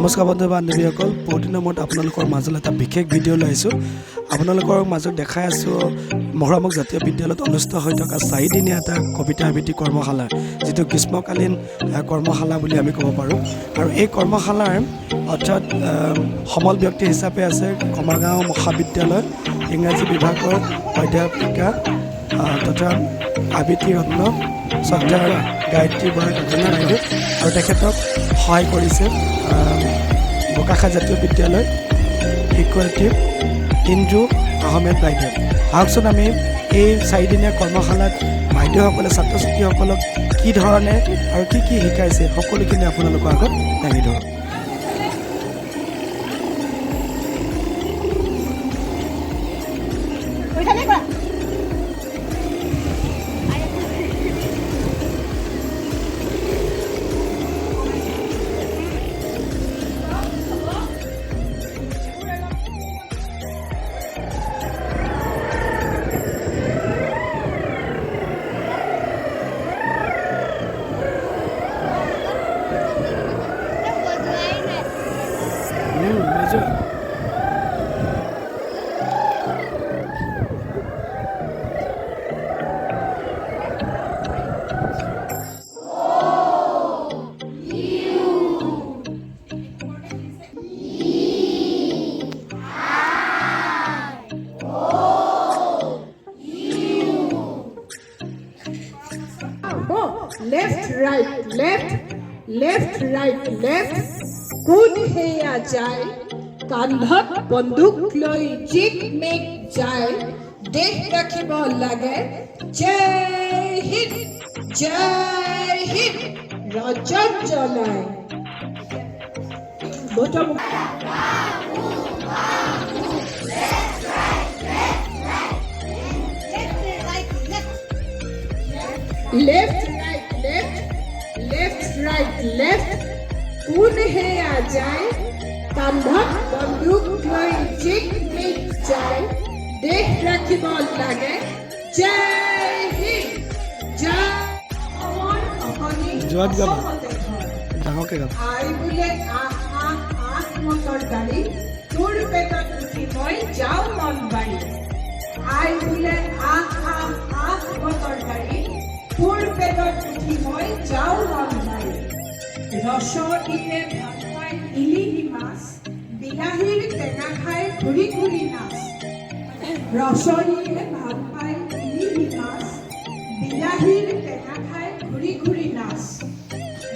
নমস্কাৰ বন্ধু বান্ধৱীসকল, বহুদিনৰ মূৰত আপোনালোকৰ মাজলৈ এটা বিশেষ ভিডিঅ' লৈ আহিছোঁ। আপোনালোকৰ মাজত দেখাই আছোঁ মহৰামুখ জাতীয় বিদ্যালয়ত অনুষ্ঠিত হৈ থকা 4 দিনীয়া এটা কবিতা আবৃত্তি কৰ্মশালা, যিটো গ্ৰীষ্মকালীন কৰ্মশালা বুলি আমি ক'ব পাৰোঁ। আৰু এই কৰ্মশালাৰ অৰ্থাৎ সমল ব্যক্তি হিচাপে আছে কমাৰগাঁও মহাবিদ্যালয় ইংৰাজী বিভাগৰ অধ্যাপিকা তথা আবৃত্তি ৰত্ন শ্ৰদ্ধা গায়ত্ৰী বৰা কাকনা বাইদেউ, আৰু তেখেতক সহায় কৰিছে বোকাখাত জাতীয় বিদ্যালয় শিক্ষয়িত্ৰী ইন্দু আহমেদ বাইদেউ। আহকচোন আমি এই 4 দিনীয়া কৰ্মশালাত বাইদেউসকলে ছাত্ৰ ছাত্ৰীসকলক কি ধৰণে আৰু কি কি শিকাইছে সকলোখিনি আপোনালোকৰ আগত দাঙি ধৰোঁ। Left, right, left, left, right, left. কোন হেয়া যায় কান্ধত বন্দুক লৈ জিক মেক যায়, দেশ ৰাখিব লাগে জয় হিন্দ জয় হিন্দ ৰজত জ্বলাই left, right, left, left, right, left. কোন হেয়া যায় কান্ধত বন্দুক লৈ জিক মেক যায়, দেশ ৰাখিব লাগে জয় হিন্দ জয় অকণি জোৱাত গাবা ডাঙৰকৈ গাবা। আই বোলে আহ আহ আহ মটৰ গাড়ী, তোৰ পেটত উঠি মই যাওঁ মন বাৰী। আই বোলে আহ আহ আহ মটৰ গাড়ী, তোৰ পেটত উঠি মই যাওঁ মন বাৰী। ৰসৰ ইনে ভাল পাই ইলিহি মাছ, বিলাহীৰ টেঙা খাই ঘূৰি ঘূৰি নাচ। ৰসৰ ইনে ভাল পাই ইলিহি মাছ, বিলাহীৰ টেঙা খাই ঘূৰি ঘূৰি নাচ।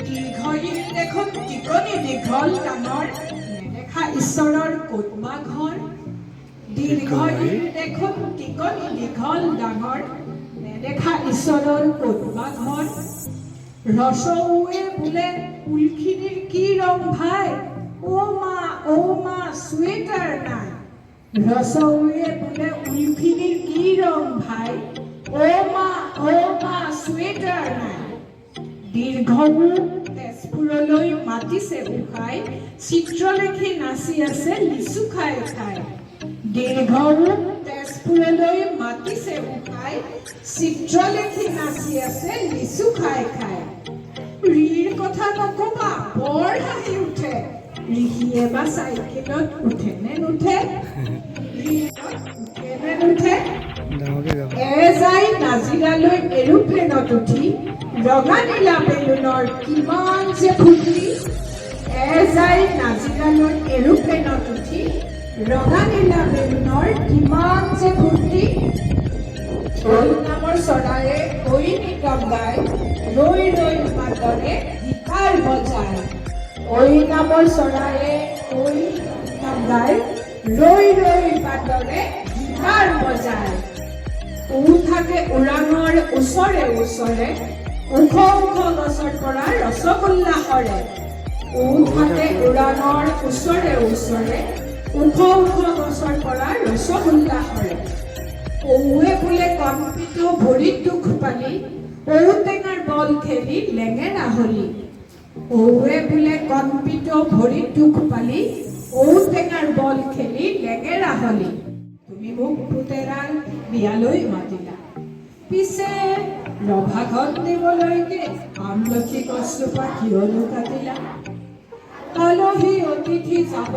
দীৰ্ঘদিন দেখোন টিকনি দীঘল ডাঙৰ, নেদেখা ঈশ্বৰৰ ক'তবা ঘৰ। দীৰ্ঘদিন দেখোন টিকনি দীঘল ডাঙৰ, নেদেখা ঈশ্বৰৰ ক'তবা ঘৰ। ৰসৌৱে বোলে ফুলখিনিৰ কি ৰং ভাই, অ' মা চুৱেটাৰ নাই। ৰসৌৱে বোলে ফুলখিনিৰ কি ৰং ভাই, অ' মা চুৱেটাৰ নাই। দীৰ্ঘও তেজপুৰলৈ মাতিছে উখাই, চিত্ৰলেখি নাচি আছে লিচু খাই খাই। দীৰ্ঘও তেজপুৰলৈ মাতিছে উখাই, চিত্ৰলেখি নাচি আছে লিচু খাই খাই। ৰীৰ কথা নকবা বৰ হাঁহি উঠে, ঋষিয়ে বা চাইকেলত উঠে নে নুঠে, উঠে নে নুঠে। এজাই নাজিৰালৈ এৰোপ্লেনত উঠি, ৰঙা নীলা বেলুনৰ কিমান যে ফূৰ্তি। এজাই নাজিৰালৈ এৰোপ্লেনত উঠি, ৰঙা নীলা বেলুনৰ কিমান যে ফূৰ্তি। ঐ নামৰ চৰায়ে ঐ নিতম গায়, ৰৈ ৰৈ মাতৰে গীটাৰ বজায়। ঐ নামৰ চৰায়ে ঐ নিতম গায়, ৰৈ ৰৈ মাতৰে গীটাৰ বজায়। থাকে ওৰাঙৰ ওচৰে ওচৰে, ওখ ওখ গছৰ পৰা ৰসগোল্লা সৰে। থাকে ওৰাঙৰ ওচৰে ওচৰে, ওখ ওখ গছৰ পৰা ৰসগোল্লা সৰে। ঔৱে বোলে কণপিটো ভৰিত দুখ পালি, ঔটেঙাৰ বল খেলি লেঙেৰা হলি। ঔৱে বোলে কণপিটো ভৰিত দুখ পালি, ঔটেঙাৰ বল খেলি লেঙেৰা হলি। তুমি মোক পুতেৰাৰ বিয়ালৈ মাতিলা, পিছে ৰভাঘন দিবলৈকে আমলখি গছজোপা কিয়নো কাটিলা। আলহী অতিথি যাব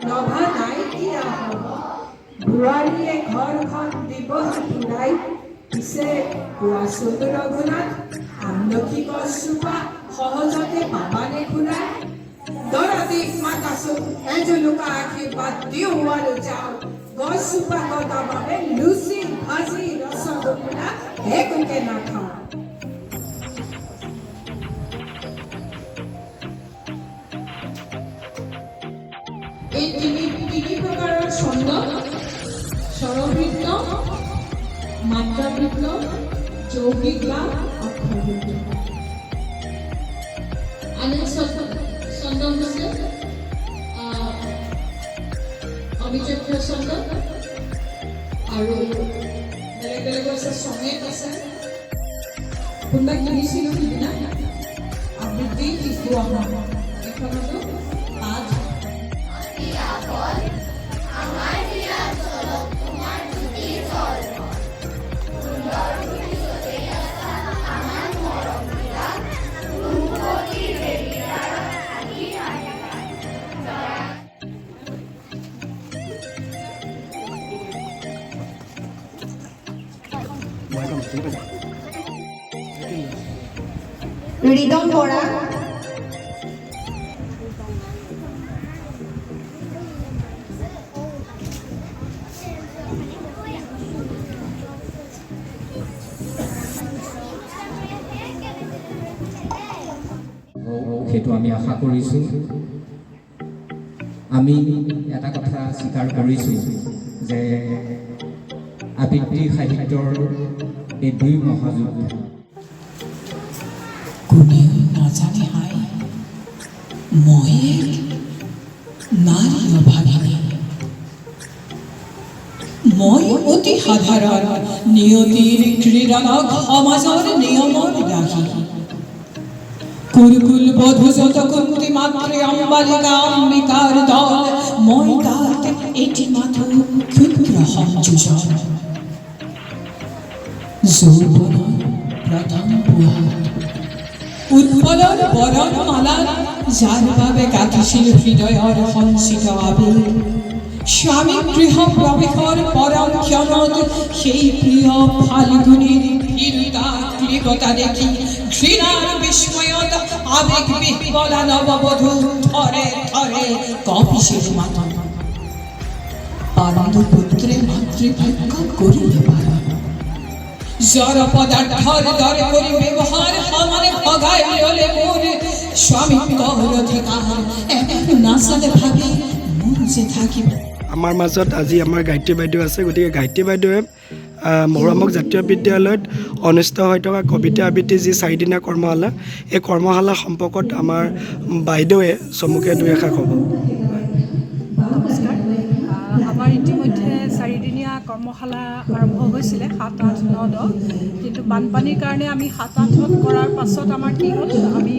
নভা নাইকিয়া হ'ব বুঢ়াৰীয়ে ঘৰখন দিব ঘূৰাই পিছে কোৱাচোন ৰঘুনাথ আমলখি গছজোপা সহজতে পাবানে ঘূৰাই দৰদীক মাতাচোন এজোলোকা আশীৰ্বাদ দিওঁ আৰু যাওঁ গছজোপা কটা বাবে লুচি ভাজি ৰসগোল্লা একোকে নাখাওঁ এই তিনি প্ৰকাৰৰ ছন্দ স্বৰবৃত্ত মাত্ৰাবৃত্ত যৌগিক বা অক্ষৰবৃত্ত আন এক ছন্দ হৈছে অবিচক্ষ ছন্দ আৰু বেলেগ বেলেগ আছে সংগীত আছে কোনোবা কিনিছিলোঁ সিদিনা আবৃত্তি শিকোৱা এখনতো পাঠ ৰিদম বৰা সেইটো আমি আশা কৰিছোঁ আমি এটা কথা স্বীকাৰ কৰিছোঁ যে আবৃত্তি সাহিত্যৰ এই দুই মহাযুদ্ধ কোনেও নাজানে হাই মই এক নাৰী অভাগিনী মই অতি সাধাৰণ নিয়তিৰ ক্ৰীড়াক সমাজৰ নিয়মৰ ৰাখি কুলকুল বধূজত কুন্তি মাতৃ অম্বালিকা অম্বিকাৰ দল মই তাত এটি মাথো ক্ষুদ্ৰ সংযোজন যৌৱনৰ প্ৰথম পুৱা উৎপলৰ বৰণমালা যাৰ বাবে গাঁঠিছিল হৃদয়ৰ সঞ্চিত আবেগ স্বামী গৃহ প্ৰৱেশৰ পৰম ক্ষণত সেই প্ৰিয় ফাল্গুনীৰ ভীৰুতা দেখি ঘৃণাৰ বিস্ময়ত আবেগ বিহ্বলা নৱবধূ থৰে থৰে কঁপিছিল মাত পাণ্ডুপুত্ৰে মাতৃভাগ্য কৰিলে পালন জড় পদাৰ্থৰ দৰে কৰি ব্যৱহাৰ সমানে ভগাই ল'লে মোৰ স্বামীত্বৰ অধিকাৰ নাচালে ভাবি মোৰ যে থাকিব আমাৰ মাজত আজি আমাৰ গায়ত্ৰী বাইদেউ আছে গতিকে গায়ত্ৰী বাইদেৱে মহুৰামুখ জাতীয় বিদ্যালয়ত অনুষ্ঠিত হৈ থকা কবিতা আবৃত্তি যি 4 দিনীয়া কৰ্মশালা এই কৰ্মশালা সম্পৰ্কত আমাৰ বাইদেৱে চমুকে দুই এষাৰ ক'ব নমস্কাৰ আমাৰ ইতিমধ্যে 4 দিনীয়া কৰ্মশালা আৰম্ভ হৈছিলে 7, 8, 9, 10 কিন্তু বানপানীৰ কাৰণে আমি 7, 8ত কৰাৰ পাছত আমাৰ কি হ'ল আমি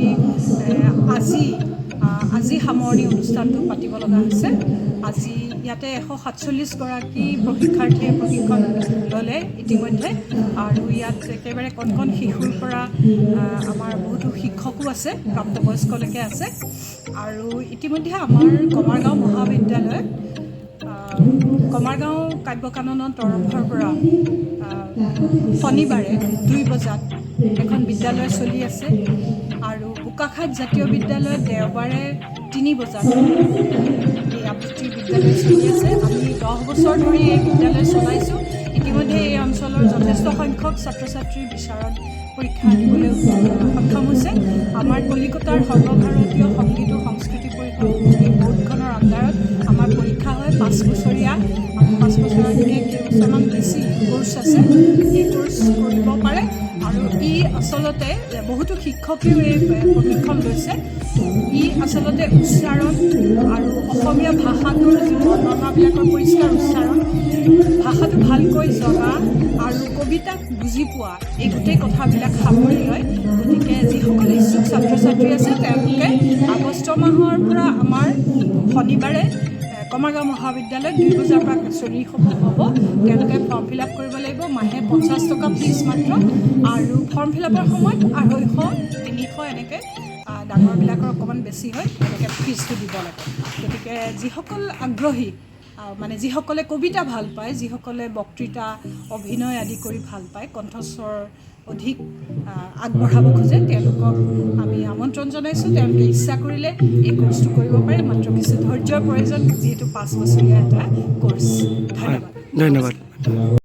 আজি সামৰণি অনুষ্ঠানটো পাতিব লগা হৈছে আজি ইয়াতে 147গৰাকী প্ৰশিক্ষাৰ্থীয়ে প্ৰশিক্ষণ ল'লে ইতিমধ্যে আৰু ইয়াত একেবাৰে কণ কণ শিশুৰ পৰা আমাৰ বহুতো শিক্ষকো আছে প্ৰাপ্তবয়স্কলৈকে আছে আৰু ইতিমধ্যে আমাৰ কমাৰগাঁও মহাবিদ্যালয় কমাৰগাঁও কাব্য কাননৰ তৰফৰ পৰা শনিবাৰে 2 বজাত এখন বিদ্যালয় চলি আছে আৰু বোকাখাত জাতীয় বিদ্যালয়ত দেওবাৰে 3 বজাত এই আবৃত্তি বিদ্যালয় চলি আছে আমি 10 বছৰ ধৰি এই বিদ্যালয় চলাইছোঁ ইতিমধ্যে এই অঞ্চলৰ যথেষ্ট সংখ্যক ছাত্ৰ ছাত্ৰী বিচাৰত পৰীক্ষা দিবলৈ সক্ষম হৈছে আমাৰ কলিকতাৰ সৰ্বভাৰতীয় সংগীত আৰু সংস্কৃতি পৰিষদ এই বোৰ্ডখনৰ আণ্ডাৰত আমাৰ পৰীক্ষা হয় 5 বছৰীয়া 5 বছৰতকৈ কেইবছৰমান বেছি কোৰ্চ আছে এই কোৰ্চ কৰিব পাৰে আৰু ই আচলতে বহুতো শিক্ষকেও এই প্ৰশিক্ষণ লৈছে ই আচলতে উচ্চাৰণ আৰু অসমীয়া ভাষাটোৰ যি বৰ্ণনাবিলাকৰ পৰিষ্কাৰ উচ্চাৰণ ভাষাটো ভালকৈ জনা আৰু কবিতাক বুজি পোৱা এই গোটেই কথাবিলাক সামৰি লয় গতিকে যিসকল ইচ্ছুক ছাত্ৰ ছাত্ৰী আছে তেওঁলোকে আগষ্ট মাহৰ পৰা আমাৰ শনিবাৰে কমাৰগাঁও মহাবিদ্যালয়ত 2 বজাৰ পৰা কাছৰী হ'ব তেওঁলোকে ফৰ্ম ফিল আপ কৰিব লাগিব মাহে 50 টকা ফিজ মাত্ৰ আৰু ফৰ্ম ফিল আপৰ সময়ত 250, 300 এনেকৈ ডাঙৰবিলাকৰ অকণমান বেছি হয় এনেকৈ ফিজটো দিব লাগে গতিকে যিসকল আগ্ৰহী মানে যিসকলে কবিতা ভাল পায় যিসকলে বক্তৃতা অভিনয় আদি কৰি ভাল পায় কণ্ঠস্বৰ অধিক আগবঢ়াব খোজে তেওঁলোকক আমি আমন্ত্ৰণ জনাইছোঁ তেওঁলোকে ইচ্ছা কৰিলে এই কোৰ্চটো কৰিব পাৰে মাত্ৰ কিছু ধৈৰ্যৰ প্ৰয়োজন যিহেতু 5 বছৰীয়া এটা কোৰ্চ ধন্যবাদ ধন্যবাদ